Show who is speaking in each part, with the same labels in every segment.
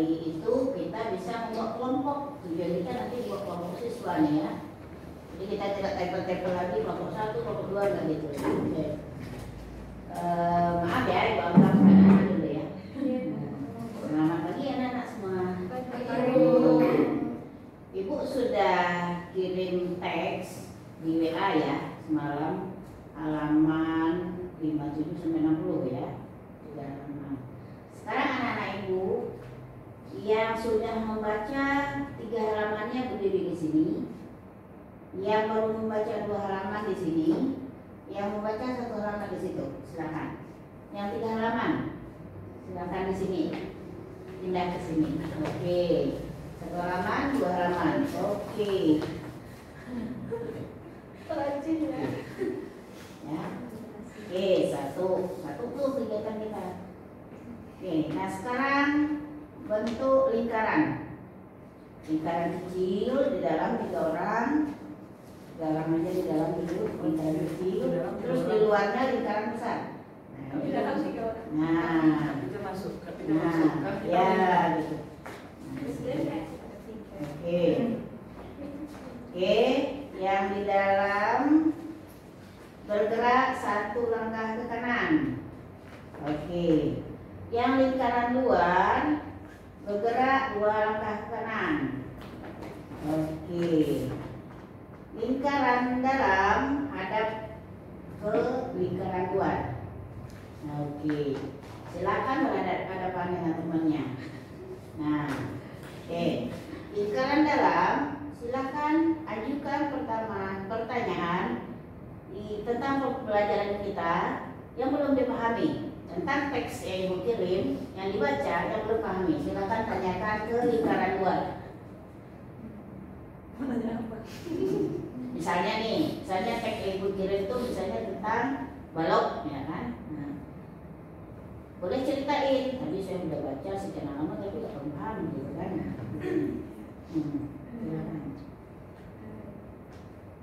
Speaker 1: itu kita bisa membuat kelompok. Tujuan kita nanti buat kelompok siswa nih ya. Jadi kita tidak tempel-tempel lagi kelompok 1, kelompok 2 nggak gitu. Oke. Maaf ya, Ibu Amram karena dulu ya. Selamat pagi anak-anak semua. Ibu sudah kirim teks di WA ya semalam, halaman 57 sampai 60 ya. Sudah halaman. Sekarang anak-anak Ibu yang sudah membaca 3 halamannya berdiri di sini, yang baru membaca 2 halaman di sini, yang membaca 1 halaman di situ, silakan. Yang 3 halaman, silakan di sini, pindah ke sini. Oke, 1 halaman, 2 halaman. Oke.
Speaker 2: Rajin ya.
Speaker 1: Ya. Oke, satu tuh kegiatan kita. Oke, nah sekarang bentuk lingkaran kecil di dalam 3 orang, dalam aja di dalam dulu lingkaran kecil, terus di luarnya lingkaran besar.
Speaker 2: Di dalam 3 orang.
Speaker 1: Nah,
Speaker 2: Itu masuk.
Speaker 1: nah, ya gitu. Oke, yang di dalam bergerak 1 langkah ke kanan. Oke, yang lingkaran luar bergerak 2 langkah ke kanan. Oke. Lingkaran dalam hadap ke lingkaran luar. Oke. Silakan berhadapan dengan temannya. Nah, oke. Lingkaran dalam, silakan ajukan pertanyaan tentang pelajaran kita yang belum dipahami. Tentang teks yang Ibu kirim, yang dibaca, yang belum pahami, silakan tanyakan ke lingkaran luar. Misalnya teks yang Ibu kirim itu misalnya tentang balok, ya kan? Nah, boleh ceritain, tadi saya udah baca sekian lama tapi gak paham gitu kan?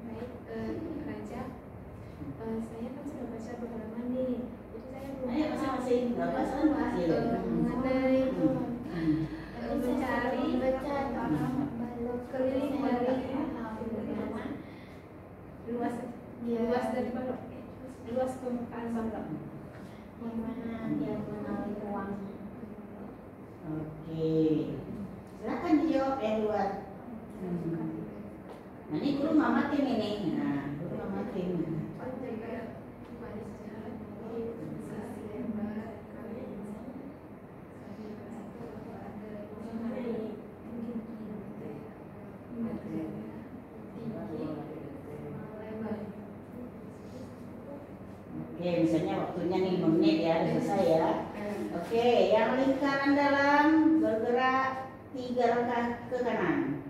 Speaker 2: Baik, Raja, saya kan sudah baca 2 halaman nih.
Speaker 1: Ayo masing-masing, Bapak sama
Speaker 2: mengenai mencari keliling dari luas dari balok, luas permukaan balok.
Speaker 3: Yang mana dia mengenali ruang.
Speaker 1: Oke, silakan dijawab yang luar. Nah ini guru mamatin ini. Nah, guru mamatin. Oke, misalnya waktunya nih menit ya, selesai ya. Oke, yang lingkaran dalam bergerak 3 langkah ke kanan.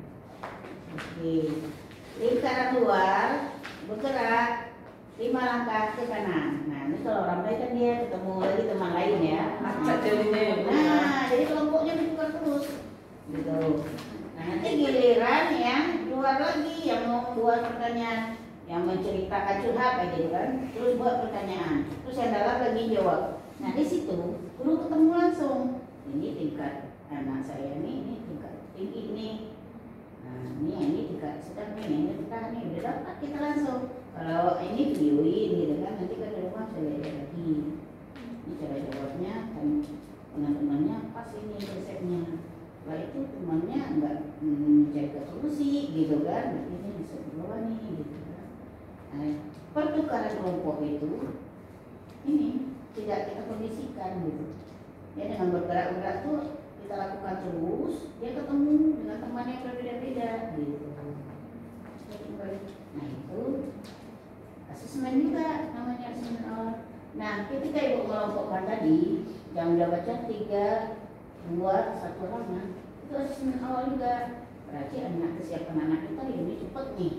Speaker 1: Oke, lingkaran luar bergerak 5 langkah ke kanan. Nah, ini kalau orang lain kan dia ketemu lagi teman lain ya. Nah, jadi kelompoknya dibuka terus, gitu. Nah, nanti giliran yang luar lagi yang mau buat pertanyaan, yang menceritakan curhat kayak gitu kan, terus buat pertanyaan, terus yang dalam lagi jawab. Nah di situ guru ketemu langsung, ini tingkat anak saya ini tingkat tinggi ini, nah ini tingkat sedang ini tingkat ini udah dapat kita langsung. Kalau ini videoin gitu kan, nanti kan di rumah saya lihat lagi. Ini cara jawabnya kan teman-temannya pas ini resepnya. Setelah itu temannya nggak mencari solusi gitu kan, ini bisa dibawa nih gitu. Nah, pertukaran kelompok itu ini tidak kita kondisikan gitu. Ya dengan bergerak-gerak tuh kita lakukan terus, dia ketemu dengan teman yang berbeda-beda gitu. Nah itu asesmen juga namanya asesmen awal. Nah ketika Ibu mengelompokkan tadi yang udah baca 3, 2, 1 halaman, itu asesmen awal juga. Berarti anak kesiapan anak kita ini cepet nih,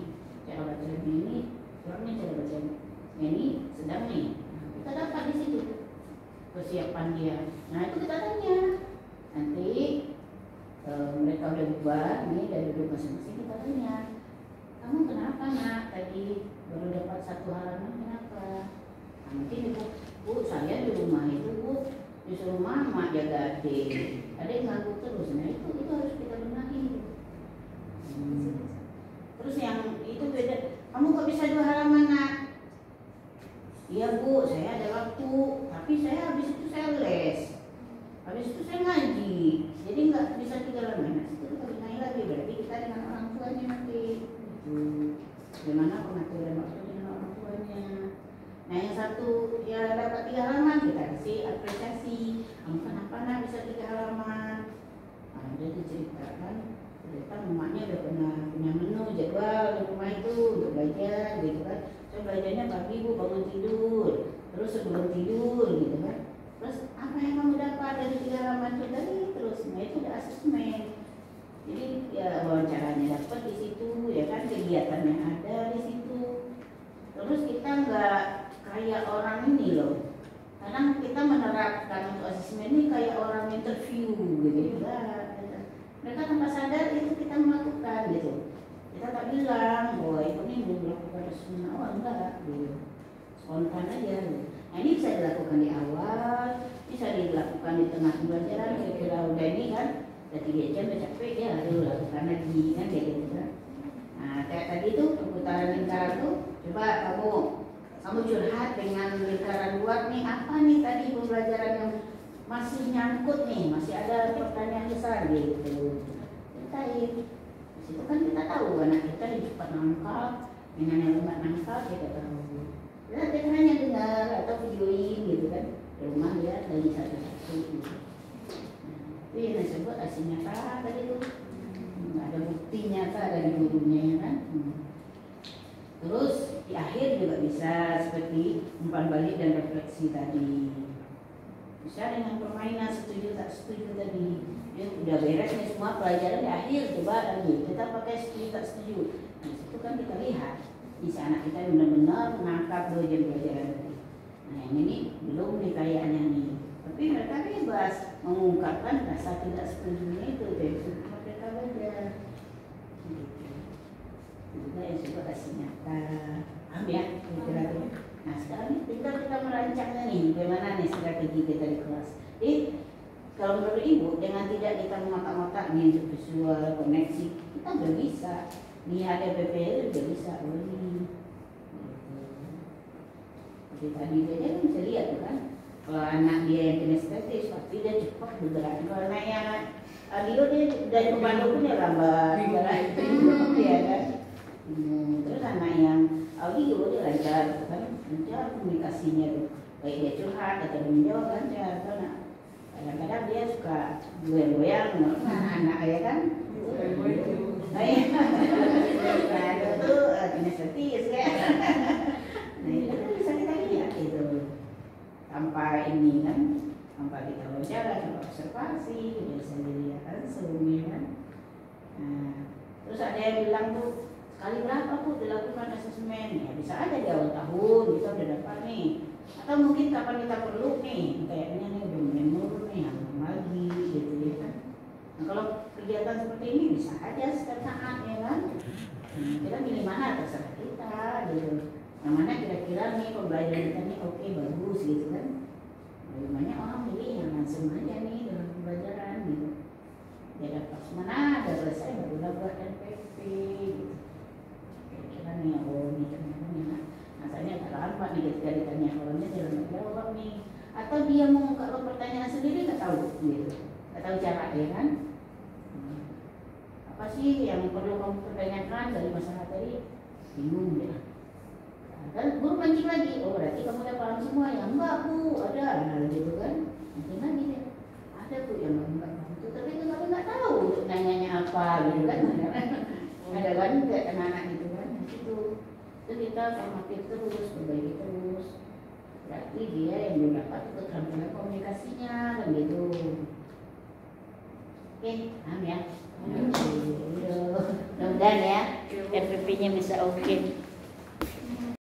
Speaker 1: cara baca ini kurangnya cara baca ini sedang nih. Nah, kita dapat di situ persiapan dia. Nah itu kita tanya. Nanti mereka udah buat ini dari duduk masing-masing, kita tanya, kamu kenapa nak tadi baru dapat 1 halaman kenapa? Nah, mungkin ibu, Bu saya di rumah itu Bu disuruh mama jaga adik. ada yang ganggu terus. Nah itu harus kita benahi. Terus yang itu beda, kamu kok bisa 2 halaman nak? Iya bu, saya ada waktu, tapi saya habis itu saya les, habis itu saya ngaji, jadi nggak bisa 3 halaman. Nah itu kita benahi lagi, berarti kita dengan orang tuanya nanti. Gimana pengaturan waktu dengan orang tuanya. Nah yang satu ya dapat 3 halaman, kita kasih apresiasi. Kamu kenapa nak bisa 3 halaman? Nah, dia diceritakan ternyata mamanya udah pernah punya menu jadwal di rumah itu untuk belajar gitu kan. Saya belajarnya pagi bu bangun tidur, terus sebelum tidur gitu kan. Terus apa yang kamu dapat dari 3 halaman itu tadi terus, nah itu udah asesmen. Jadi ya wawancaranya dapat di situ, ya kan kegiatannya ada di situ. Terus kita nggak kayak orang ini loh. Kadang kita menerapkan untuk asesmen ini kayak orang interview gitu ya. Mereka tanpa sadar itu kita melakukan gitu. Kita tak bilang bahwa ini belum melakukan asesmen awal, enggak gitu. Spontan aja gitu. Nah ini bisa dilakukan di awal, bisa dilakukan di tengah pembelajaran. Kira-kira udah ini kan, udah 3 jam udah capek ya, lalu lakukan lagi kan kayak gitu kan. Nah kayak tadi tuh perputaran lingkaran tuh, coba kamu curhat dengan lingkaran luar nih, apa nih tadi pembelajaran yang masih nyangkut nih, masih ada pertanyaan besar gitu. Ceritain. Di situ kan kita tahu anak kita yang cepat nangkap, dengan yang lembat nangkap kita tahu. Kita hanya dengar atau videoin gitu kan, di rumah dia dari satu-satu gitu. Itu yang disebut asli nyata tadi itu. Ada bukti nyata dari gurunya ya kan. Terus di akhir juga bisa seperti umpan balik dan refleksi tadi. Bisa dengan permainan setuju tak setuju tadi. Ya udah beres nih semua pelajaran di akhir, coba lagi kita pakai setuju tak setuju. Nah itu kan kita lihat isi anak kita benar-benar menangkap 2 jam pelajaran tadi. Nah yang ini belum nih kayaknya nih. Tapi mereka bebas mengungkapkan rasa tidak setujunya itu dari mereka belajar. Juga yang disebut asli nyata. Paham ya? Kira-kira. Nah sekarang tinggal kita merancangnya nih, bagaimana nih strategi kita di kelas. Jadi kalau menurut ibu, dengan tidak kita mengotak-otak nih untuk visual, koneksi, kita udah bisa. Lihat PPL udah bisa, ini. Jadi tadi dia kan bisa lihat tuh kan, kalau anak dia yang kinestetis pasti dia cepat bergerak. Kalau anak yang Dio dia dari pembantu pun dia lambat bergerak itu ya kan. Terus anak yang audio dia lancar kan, lancar komunikasinya tuh. Baik dia curhat atau dia menjawab lancar. Kadang-kadang dia suka goyang-goyang, anak ya kan. Nah itu kinestetis ya. Nah itu bisa kita lihat itu tanpa ini kan, tanpa kita wawancara, tanpa observasi, kita bisa dilihat langsung ya kan. Nah, terus ada yang bilang tuh sekali berapa tuh dilakukan asesmen? Ya bisa aja di awal tahun kita udah dapat nih, atau mungkin kapan kita perlu nih, kayaknya nih udah mulai menurun nih, lagi gitu ya kan. Nah kalau kegiatan seperti ini bisa aja setiap saat ya kan. Kita milih mana terserah kita gitu. Yang mana kira-kira nih pembelajaran kita nih oke, bagus gitu kan. Banyak orang milih yang langsung aja nih dalam pembelajaran gitu. Ya dapat mana ada selesai baru buat NPP gitu. Kira-kira nih ini ternyata nih rasanya agak lambat nih ketika ditanya orangnya dia nggak jawab nih. Atau dia mau kalau pertanyaan sendiri nggak tahu gitu, nggak tahu cara ya kan. Apa sih yang perlu kamu pertanyakan dari masalah tadi? Bingung ya. Dan guru mancing lagi, oh berarti kamu udah paham semua ya? Enggak bu, ada gitu kan. Mancing lagi ya, ada tuh yang enggak paham tuh, tapi kamu nggak tahu untuk nanyanya apa gitu kan. Ada kan kayak anak-anak gitu kan, itu kita formatif terus, perbaiki terus. Berarti dia yang belum dapat keterampilan komunikasinya kan gitu. Oke, paham ya? Mudah-mudahan ya, FPP-nya bisa oke.